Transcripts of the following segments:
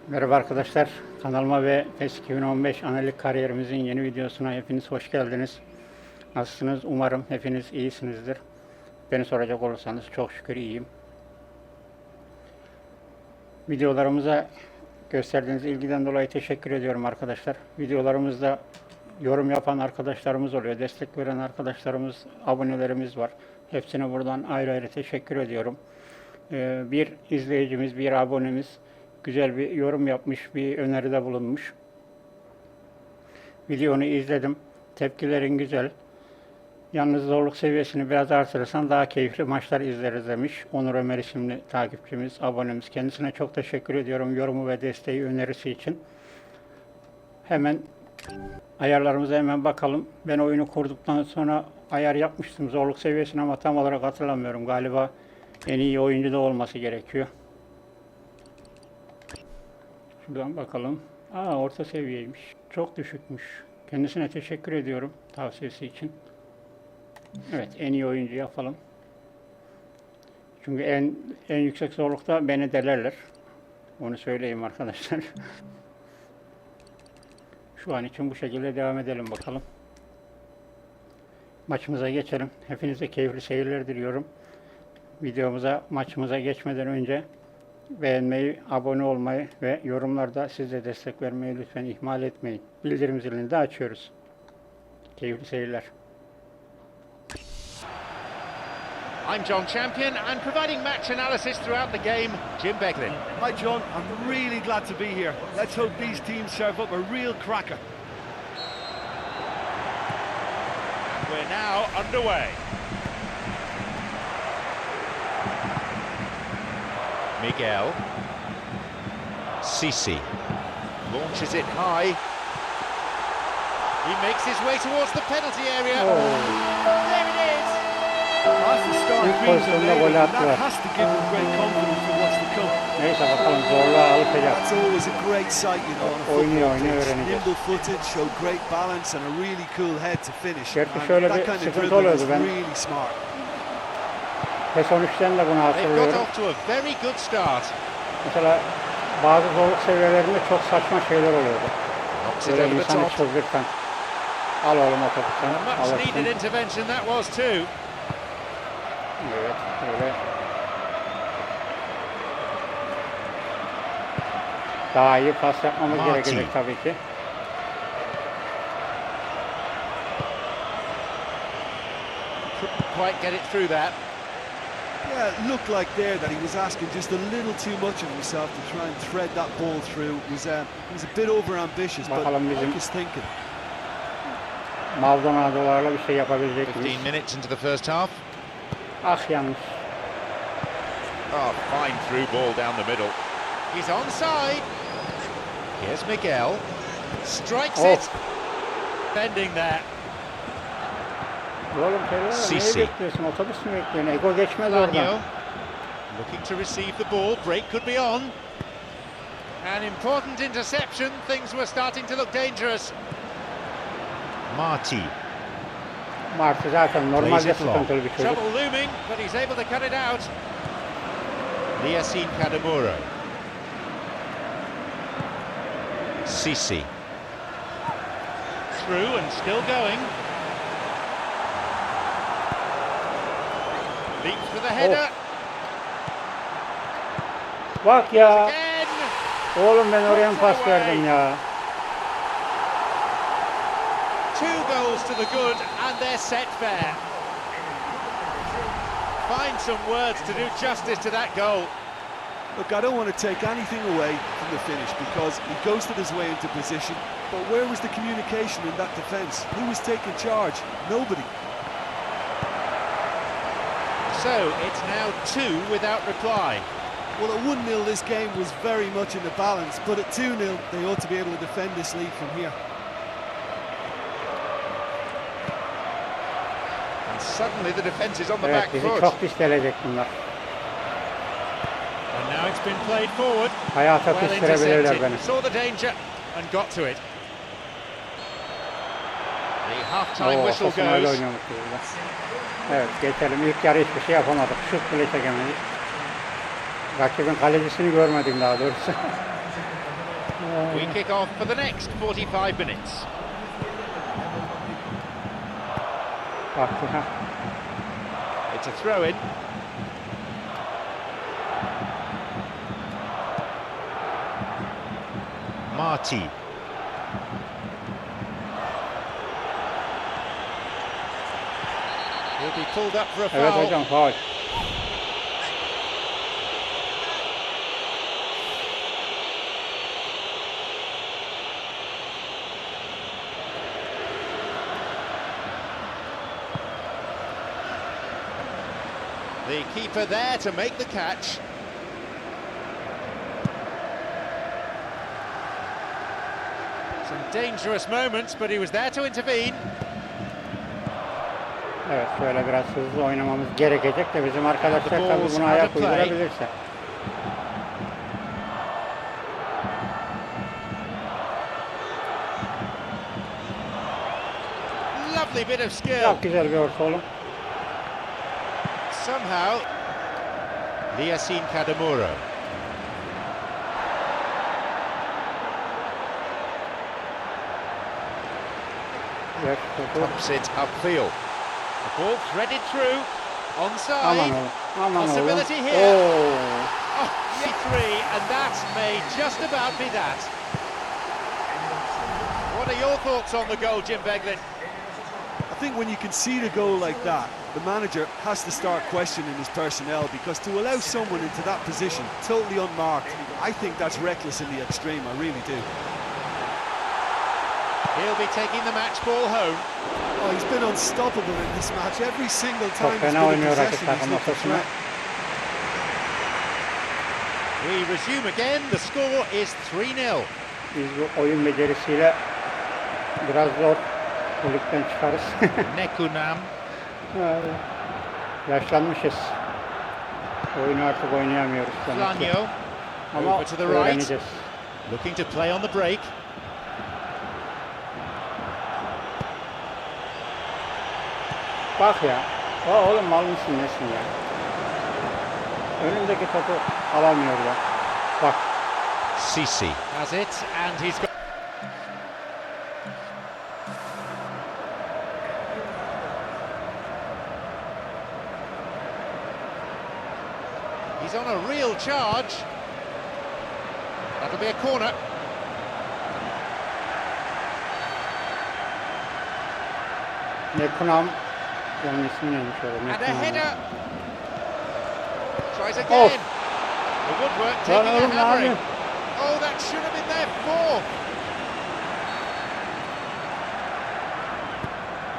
Merhaba arkadaşlar, kanalıma ve PES 2015 Anali kariyerimizin yeni videosuna hepiniz hoş geldiniz. Nasılsınız? Umarım hepiniz iyisinizdir. Beni soracak olursanız çok şükür iyiyim. Videolarımıza gösterdiğiniz ilgiden dolayı teşekkür ediyorum arkadaşlar. Videolarımızda yorum yapan arkadaşlarımız oluyor, destek veren arkadaşlarımız, abonelerimiz var. Hepsine buradan ayrı ayrı teşekkür ediyorum. Bir izleyicimiz, bir abonemiz güzel bir yorum yapmış, bir öneride bulunmuş. Videonu izledim. Tepkilerin güzel. Yalnız zorluk seviyesini biraz artırırsan daha keyifli maçlar izleriz demiş. Onur Ömer isimli takipçimiz, abonemiz. Kendisine çok teşekkür ediyorum yorumu ve desteği, önerisi için. Hemen ayarlarımıza hemen bakalım. Ben oyunu kurduktan sonra ayar yapmıştım zorluk seviyesini ama tam olarak hatırlamıyorum. Galiba en iyi oyuncu da olması gerekiyor. Şuradan bakalım. Orta seviyeymiş. Çok düşükmüş. Kendisine teşekkür ediyorum tavsiyesi için. Evet, en iyi oyuncu yapalım. Çünkü en yüksek zorlukta beni delerler. Onu söyleyeyim arkadaşlar. Şu an için bu şekilde devam edelim bakalım. Maçımıza geçelim. Hepinize keyifli seyirler diliyorum. Maçımıza geçmeden önce beğenmeyi, abone olmayı ve yorumlarda siz de destek vermeyi lütfen ihmal etmeyin. Bildirim zilini de açıyoruz. Keyifli seyirler. I'm John Champion and providing match analysis throughout the game, Jim Becklin. Hi John, I'm really glad to be here. Let's hope these teams serve up a real cracker. And we're now underway. Miguel. Sisi. Launches it high. He makes his way towards the penalty area. There it is. That's the start İlk pozisyonda gol attılar. That has to give them great confidence for what's to come. Neyse bakalım zorluğa alışacak. That's always a great sight, you know, on a Oynuyor football pitch. öğreneceğiz. Nimble footed, showed great balance and a really cool head to finish. Gerçi And şöyle that bir kind of sıkıntı dribbling oluyordu is ben. really smart. PES 13'ten de bunu They've got hatırlıyorum. off to a very good start. Mesela bazı zorluk seviyelerinde çok saçma şeyler oluyordu. Knocks it Böyle over the insanı top. çıldırtan. Al oğlum o topu sen, A much alırsın. needed intervention that was too. Evet, öyle. Daha iyi pas yapmamız Martin. gerekecek tabii ki. Couldn't quite get it through that. Yeah, it looked like there that he was asking just a little too much of himself to try and thread that ball through. He was a bit over-ambitious, but Bakalım I bizim like his thinking. Maldonado'larla bir şey yapabilecek 15 miyiz? minutes into the first half. Ah yanlış. Oh, fine through ball down the middle. He's onside. Here's Miguel. Strikes it. Bending there. Oğlum Sisi. neyi bekliyorsun? Otobüs mü bekliyorsun? Ego geçmez oradan. Daniel. Looking to receive the ball. Break could be on. An important interception. Things were starting to look dangerous. Marti. Martı zaten normalde sıkıntılı bir çocuk. Trouble looming, but he's able to cut it out. Liasin Kadamura. Sisi. Through and still going. Leaps for the header. Bak ya. Again. Oğlum ben oraya mı pas verdim ya? 2 goals to the good and they're set fair. Find some words to do justice to that goal. Look, I don't want to take anything away from the finish because he ghosted his way into position, but where was the communication in that defence? Who was taking charge? Nobody. So it's now 2 without reply. Well, at 1-0 this game was very much in the balance, but at 2-0 they ought to be able to defend this lead from here. And suddenly the defence is on the Evet back bizi foot. çok pis gelecek bunlar. And now it's been played forward. Hayata Well pişirebilirler intercepted. beni. Saw the danger and got to it. The half-time whistle Kafasına öyle goes. oynuyormuşuz burada. Evet geçelim. İlk yarı hiçbir şey yapamadık. Şut bile çekemedik. Rakibin kalecisini görmedim daha doğrusu. We kick off for the next 45 minutes. Baktı ha. It's a throw-in. Marty. He'll be pulled up for a Evet foul. hocam faul. The keeper there to make the catch. Some dangerous moments, but he was there to intervene. Evet şöyle biraz hızlı oynamamız gerekecek de bizim arkadaşlar tabii ball's buna out ayak of play. uydurabilirse. Lovely bit of skill. Çok güzel bir orta oğlum. Somehow, Liasin Kadamuro. Evet, topu. Pumps it upfield. The ball threaded through. Aman Onside. oğlum. Aman oğlum. Possibility here. Oo. Oh, 3, and that may just about be that. What are your thoughts on the goal, Jim Beglin? I think when you can see the goal like that, the manager has to start questioning his personnel, because to allow someone into that position, totally unmarked, I think that's reckless in the extreme, I really do. He'll be taking the match ball home. Oh, he's been unstoppable in this match. Every single Çok time he's fena been in oynuyor rakip possession, he's takım looked a ortasına. threat. We resume again. The score is 3-0. Biz bu oyun becerisiyle biraz zor bu ligden çıkarız. Nekunam. Yaşlanmışız. Oyunu artık oynayamıyoruz demek ki. Flanio. Ama Over to the right. öğreneceğiz. Looking to play on the break. Bak ya. Oğlum mal mısın nesin ya? Önündeki topu alamıyor ya. Bak. Sisi has it, and he's got. He's on a real charge. That'll be a corner. Nekunam. Onun ismi neymiş öyle? And a Nekunam. header. Tries again. Of. The woodwork Lan taking a oğlum ne hammering. yapıyorsun? Oh, that should have been their fourth.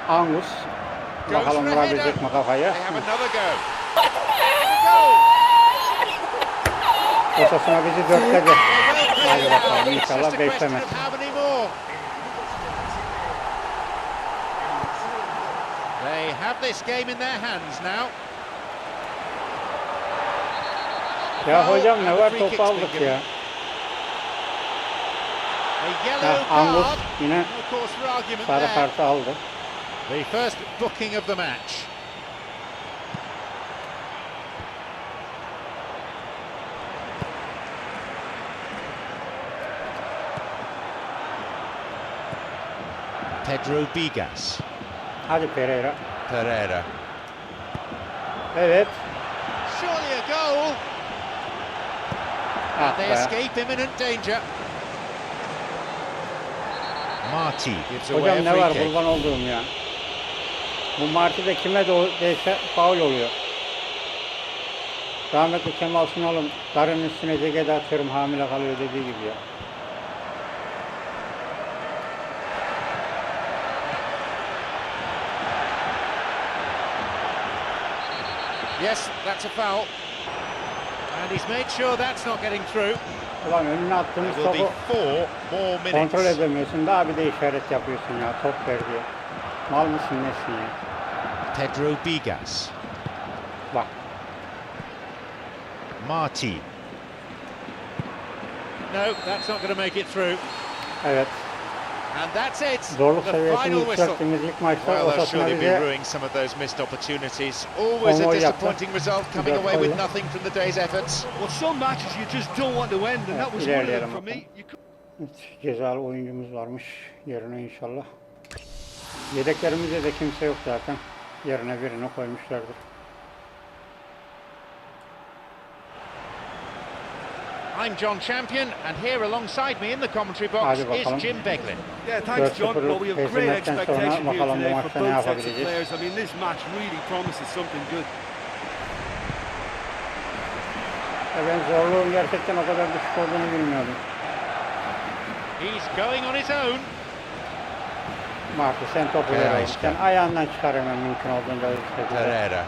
Angus. Goes Bakalım for a vurabilecek header. mi kafayı? They have another go. Goal. Osasuna bizi dörtledi. Well played Hadi now. bakalım It's inşallah just a question beşlemez. of how many more. They have this game in their hands now. Ya hocam ne var topu aldık ya. A yellow Angus card. yine Of course, for argument sarı there. kartı aldı. The first booking of the match. Pedro Bigas. Hadi Pereira. Pereira. Evet. Surely a goal. Ah They be. escape imminent danger. Marty gives away Hocam a ne free var kick. kurban olduğum ya. Bu Marti'de kime değse faul oluyor. Rahmetli Kemal Sunal'ın karının üstüne ceketi atıyorum hamile kalıyor dediği gibi ya. Yes, that's a foul. And he's made sure that's not getting through. Ulan önüne attığımız There will be topu 4 more kontrol minutes. edemiyorsun. Daha bir de işaret yapıyorsun ya. Top ver diye. Mal mısın nesin ya? Pedro Bigas. Bak. Marty. No, that's not going to make it through. Evet. And that's it. Zorluk The seviyesini final whistle. yükselttiğimiz ilk maçta Well, they'll Osasuna surely be bize ruining some of those missed opportunities. Always a Olmayı yaptı. disappointing result, coming away with nothing from the day's efforts. Well, some matches you just don't want to end, and that was one of them ilerleyelim for me. bakalım. You could... Evet, cezalı oyuncumuz varmış yerine inşallah. Yedeklerimizde de kimse yok zaten. Yerine birini koymuşlardır. I'm John Champion, and here alongside me in the commentary box is Jim Beglin. Yeah, thanks, John. Well, we have great expectation here today for both sets of players. I mean, this match really promises something good. Ben Zorlu'nun gerçekten o kadar düşük olduğunu bilmiyordum. He's going on his own. Martı sen topu ver. Sen ayağından çıkar hemen mümkün olduğunda. Pereira.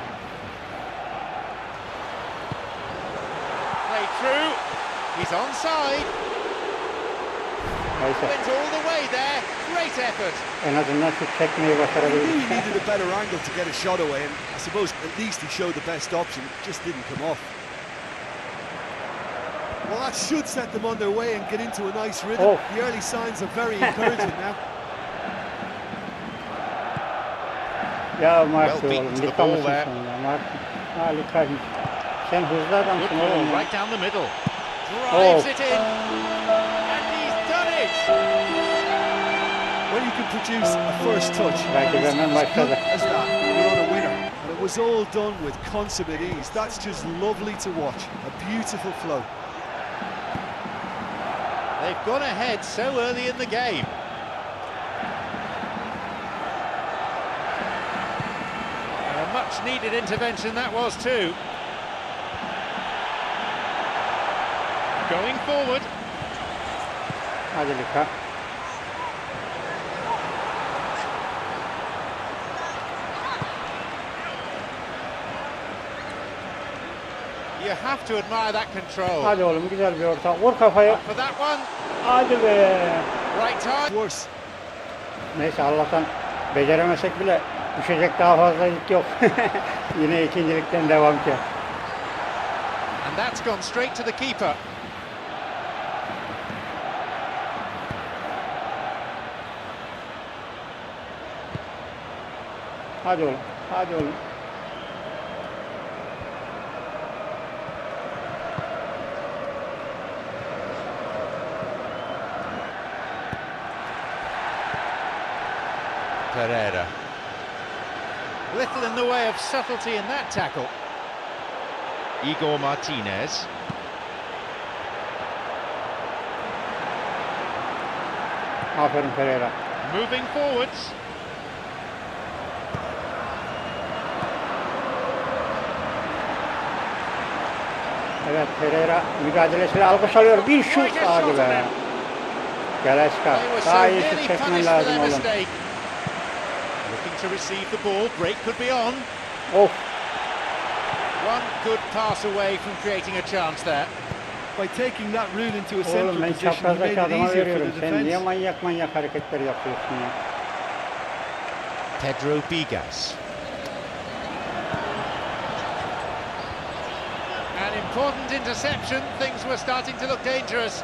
Played through. He's onside. Neyse. Went all the way there. Great effort. En azından şu çekmeyi He başarabildik. really needed a better angle to get a shot away, and I suppose at least he showed the best option. It just didn't come off. Well, that should set them on their way and get into a nice rhythm. Oh. The early signs are very encouraging now. Ya Martı Well beaten oğlum, to the dikkat ball mısın there. sen ya Martı? Harikaymış. Sen hızlı adamsın Good oğlum ball ya. right down the middle. Drives it in. And he's done it. When you can produce a first touch Belki as benden good başladı. as that, you're on a winner. And it was all done with consummate ease. That's just lovely to watch. A beautiful flow. They've gone ahead so early in the game. And a much needed intervention that was too. Going forward. Hadi Luka. You have to admire that control. Hadi oğlum güzel bir orta. Vur kafayı. For that one. Hadi be. Right time. Worse. Neyse Allah'tan beceremesek bile düşecek daha fazla yük yok. Yine ikincilikten devam ki. And that's gone straight to the keeper. Hadi oğlum. Hadi oğlum. Pereira. Little in the way of subtlety in that tackle. Igor Martinez. Aferin Pereira. Moving forwards. Evet Pereira mücadelesiyle alkış alıyor. Bir şut. Hadi be. Geleska. They were so Daha iyi nearly şut çekmen punished for lazım their oğlum. mistake. Looking to receive the ball. Break could be on. Of. One good pass away from creating a chance there. By taking that route into a Oğlum central ben position, he made çaprazdaki it adama easier for veriyorum. the Sen niye defence. manyak manyak hareketler yapıyorsun ya? Pedro Bigas. An important interception. Things were starting to look dangerous.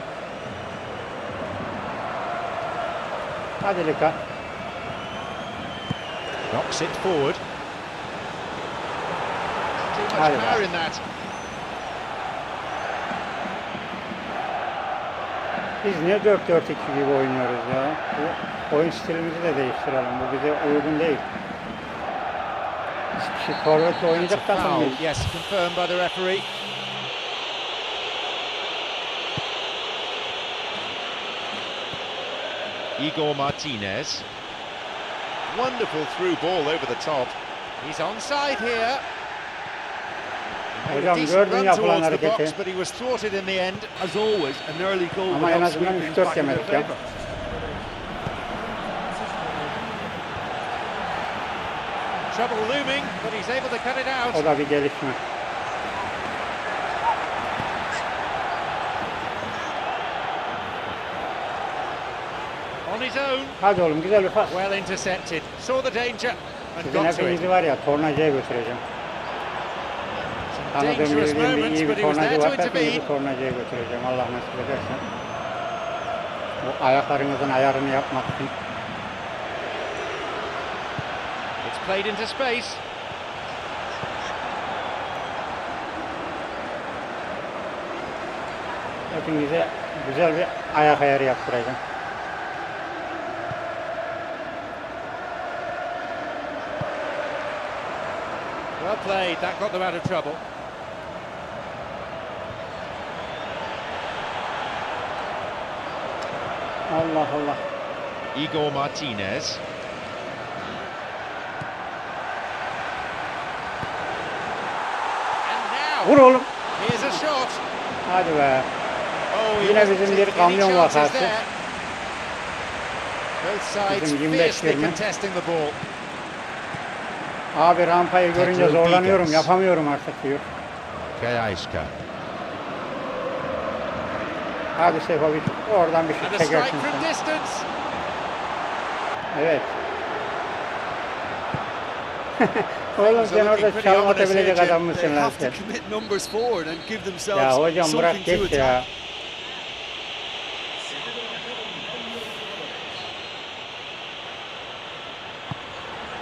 Hadi Luka. Knocks it forward. Too much Hadi be. power in that. Biz niye 4-4-2 gibi oynuyoruz ya? Bu oyun stilimizi de değiştirelim. Bu bize uygun değil. Biz kişi forvetle oynayacak That's a takım foul. mıyız? Yes, confirmed by the referee. Igor Martinez. Wonderful through ball over the top. He's onside here. Made a Hocam decent gördün run yapılan towards the box, hareketi. but he was thwarted in the end. As always, an early goal Ama will en help azından swing things 3-4 back in their yemedik ya. favour. Trouble looming, but he's able to cut it out. O da bir gelişme. On his own, Hadi oğlum güzel bir pas. well intercepted. Saw the danger and Sizin got to it. hepinizi var ya tornacıya götüreceğim. Tanıdığım Dangerous bildiğim bir moments, iyi but bir he was tornacı there to var. Hepinizi intervene. tornacıya götüreceğim Allah nasip ederse. Bu ayaklarınızın ayarını yapmak için. It's played into space. Hepinize güzel bir ayak ayarı yaptıracağım. Well played, that got them out of trouble. Allah Allah. Igor Martinez. And Vur now, oğlum. here's a shot. Hadi be. Oh, he Yine wasn't bizim bir taking any kamyon chances vakası. there. Both sides Bizim 25-20. fiercely contesting the ball. Abi rampayı görünce Tekrar zorlanıyorum, Digas. yapamıyorum artık diyor. Kayaiska. Hadi Sefovic, oradan bir And şut a strike çekersin from sen. distance. Evet. Oğlum sen orada çalım atabilecek adam mısın They lan have sen? to commit numbers forward and give themselves Ya hocam bırak something to geç ya. attack.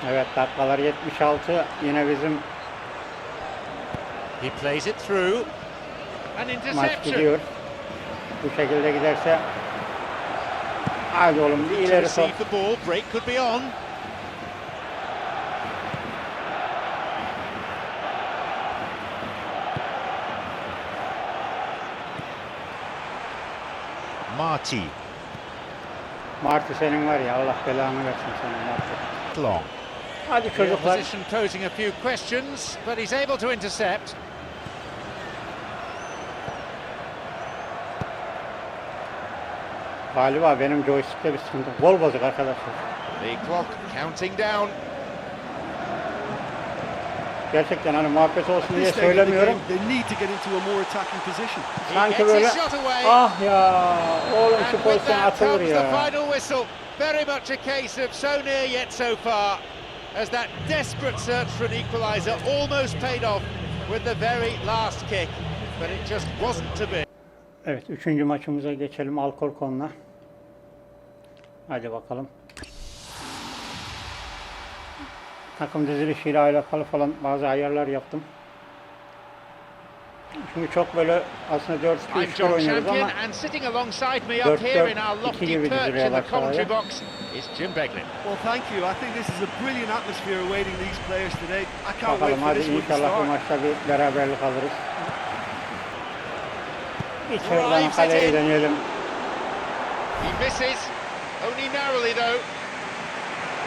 Evet, dakikalar 76. Yine bizim He plays it through. An maç interception. gidiyor. Bu şekilde giderse hadi oğlum bir To ileri sok. receive the ball, break could be on. Marty. Martı senin var ya, Allah belanı versin senin Martı. Long. Hadi The çocuklar. opposition posing a few questions, but he's able to intercept. Galiba benim joystick'te bir sıkıntı. Gol bozuk arkadaşlar. The clock counting down. Gerçekten hani muhabbet olsun At diye this stage of the game, söylemiyorum. they need to get into a more attacking position. He Sanki gets böyle his shot away. ah ya oğlum And şu with pozisyon that atılır comes the ya. final whistle. Very much a case of so near yet so far. As that desperate search for an equaliser almost paid off with the very last kick. But it just wasn't to be. Evet, 3. maçımıza geçelim alkol konuna. Hadi bakalım. Takım dizilişiyle alakalı falan bazı ayarlar yaptım. Çünkü çok böyle aslında 4-2-3-1 I'm John oynuyoruz Champion, ama and sitting alongside me up here in our 4-4-2 lofty gibi perch in diziliyorlar the commentary sahaya. box is Jim Beglin. Well, thank you. I think this is a brilliant atmosphere awaiting these players today. I can't wait Bakalım for hadi this one to inşallah bu start. maçta bir beraberlik alırız. İçeriden Drives it kaleye in. deneyelim. He misses, only narrowly though.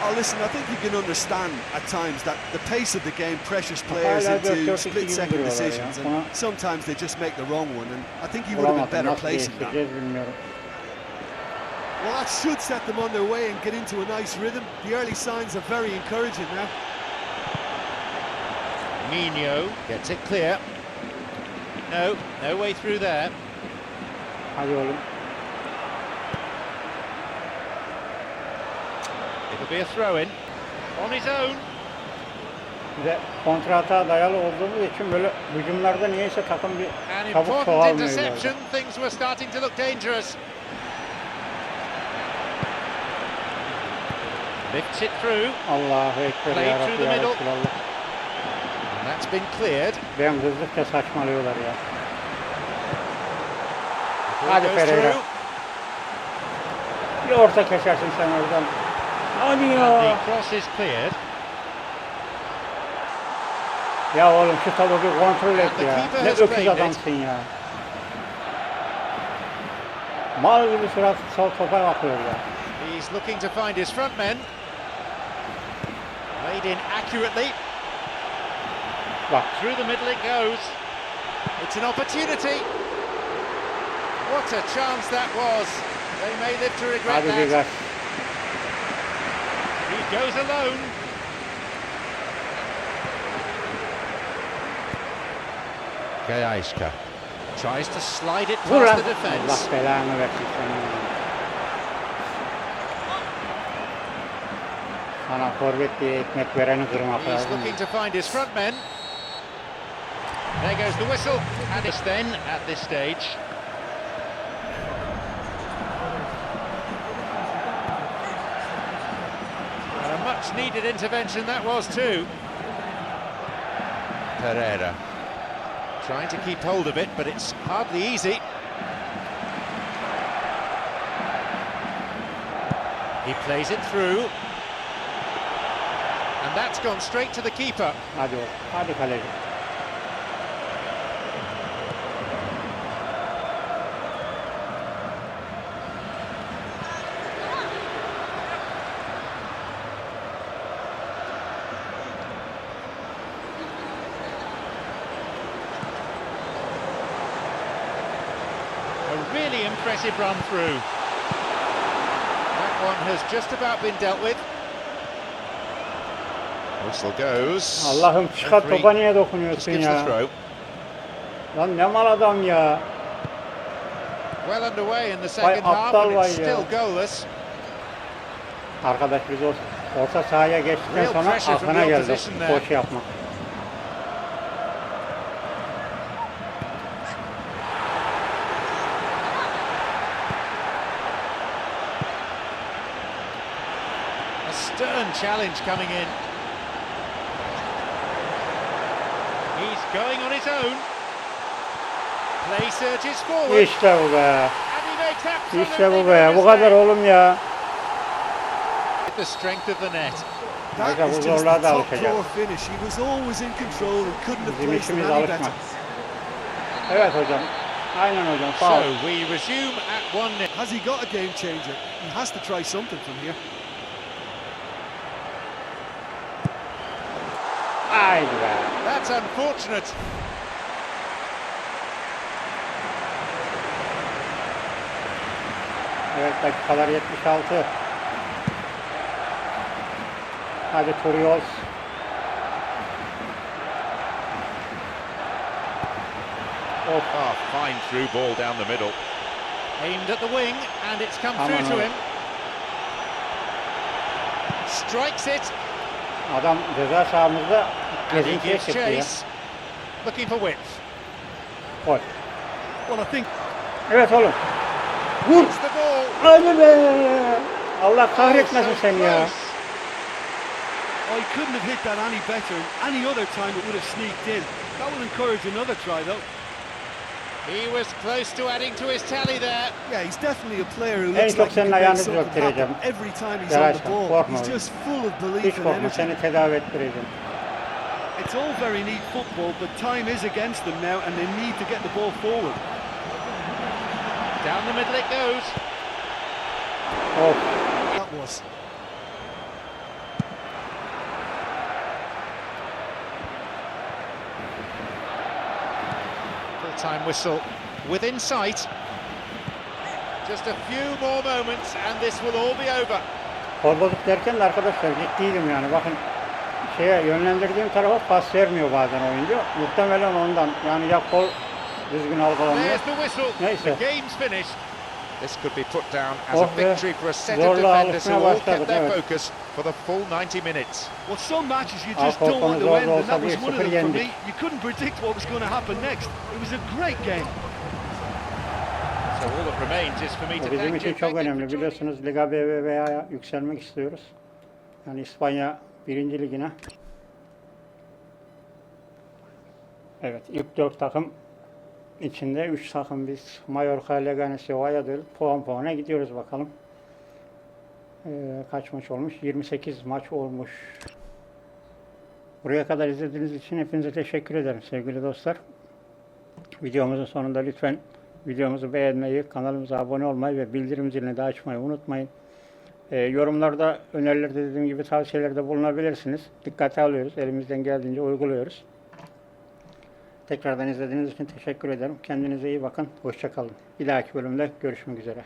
Oh, listen, I think you can understand at times that the pace of the game pressures players Hala into 4-4-2 split-second gibi decisions, duruyorlar ya. and sometimes they just make the wrong one. And I think he would have been Bulamadım. better Nasıl placing that. değiştireceğiz bilmiyorum. Well, that should set them on their way and get into a nice rhythm. The early signs are very encouraging now. Nino gets it clear. No, no way through there. Hadi oğlum. It'll be a throw-in on his own. Bir de kontrata dayalı olduğumuz için böyle hücumlarda niyeyse takım bir An çabuk important çoğalmıyor. interception. böyle. Things were starting to look dangerous. Lifts it through, Allahu Ekber Played ya through Rabbi the ya middle. Resulallah. and that's been cleared. Ben hızlıkça saçmalıyorlar ya. Ball Hadi goes Pereira. through, Bir orta kesersin sen oradan. Hadi and ya. the cross is cleared. Ya oğlum şu topu bir kontrol et the ya. keeper Ne has öküz played it. adamsın ya. Mal gibi surat sol topa bakıyor ya. He's looking to find his front men. Played in accurately. Bak. Through the middle it goes. It's an opportunity. What a chance that was. They may live to regret Hadi bir that. gaz. He goes alone. Kayaiska tries to slide it Vur lan. past the defence. Allah belanı versin senin. Sana forvet diye ekmek vereni kırmak He's lazım. looking to find his front men. There goes the whistle, and it's then at this stage. And a much needed intervention that was too. Pereira trying to keep hold of it, but it's hardly easy. He plays it through. And that's gone straight to the keeper. Hadi oğlum. Hadi kaleci. A really impressive run through. That one has just about been dealt with. Whistle goes. Allah'ım çıkar, Referee topa niye just dokunuyorsun gives the ya? throw. Lan ne mal adam ya. Well underway in the second half aptal and vay it's ya. still goalless. Arkadaş biz orta sahaya geçtikten Real sonra pressure from aklına the geldi opposition there. koşu yapmak. A stern challenge coming in. He's going on his own. Play surges forward. İşte bu be. And he makes absolutely İşte bu no be. Bu kadar mistake. oğlum ya. With the strength of the net. That Hocam is bu just zorluğa the da top alışacak. floor finish. He was always in control and couldn't have Bizim placed it işimiz any alışmak. better. Evet hocam. Aynen hocam. So Faul. we resume at 1-0. Has he got a game changer? He has to try something from here. Haydi be. That's unfortunate. Evet, dakikalar 76. Hadi Turiols. Of. Oh, fine through ball down the middle. Aimed at the wing, and it's come Aman through to oğlum. him. Strikes it, Adam ceza sahamızda and he gezintiye gives çıktı ya. chase. Looking for width. Gol. Well, I think Evet oğlum. Vur. It's the ball. Hadi be. Allah kahretmesin Oh, so seni ya. close. oh, he couldn't have hit that any better. Any other time it would have sneaked in. That will encourage another try, though. He was close to adding to his tally there. Yeah, he's definitely a player who En looks çok like he senin can make ayağını something döktüreceğim. happen every time he's on Yavaş the kal, ball. korkma He's oğlum. just full of Hiç belief and korkma, energy. seni tedavi ettireceğim. It's all very neat football, but time is against them now, and they need to get the ball forward. Down the middle it goes. Of. That was. Full-time whistle within sight. Just a few more moments and this will all be over. Kol bozuk derken de arkadaşlar ciddiydim yani. Bakın şeye yönlendirdiğim tarafa pas vermiyor bazen oyuncu. Muhtemelen ondan. Yani ya kol düzgün algılamıyor. There's the whistle. Neyse. The game's finished. This could be put down as a Oh be. victory for a set of Zorlu defenders who alışmaya all başladık, kept their evet. focus for the full 90 minutes. Well, some matches you Al just don't want korkunuz to orada end, and olsa that was one of 1-0 them for yendik. me. You couldn't predict what was going to happen next. It was a great game. So all that remains is for me to Bu bizim thank için you. çok önemli. Biliyorsunuz Liga BBVA'ya yükselmek istiyoruz. Yani İspanya 1. Ligine. Evet, ilk 4 takım içinde 3 takım biz Mallorca, Leganés ve Valladolid puan puana gidiyoruz bakalım. Kaç maç olmuş? 28 maç olmuş. Buraya kadar izlediğiniz için hepinize teşekkür ederim sevgili dostlar. Videomuzun sonunda lütfen videomuzu beğenmeyi, kanalımıza abone olmayı ve bildirim zilini de açmayı unutmayın. Yorumlarda, önerilerde dediğim gibi tavsiyelerde bulunabilirsiniz. Dikkate alıyoruz, elimizden geldiğince uyguluyoruz. Tekrardan izlediğiniz için teşekkür ederim. Kendinize iyi bakın, hoşça kalın. Bir dahaki bölümde görüşmek üzere.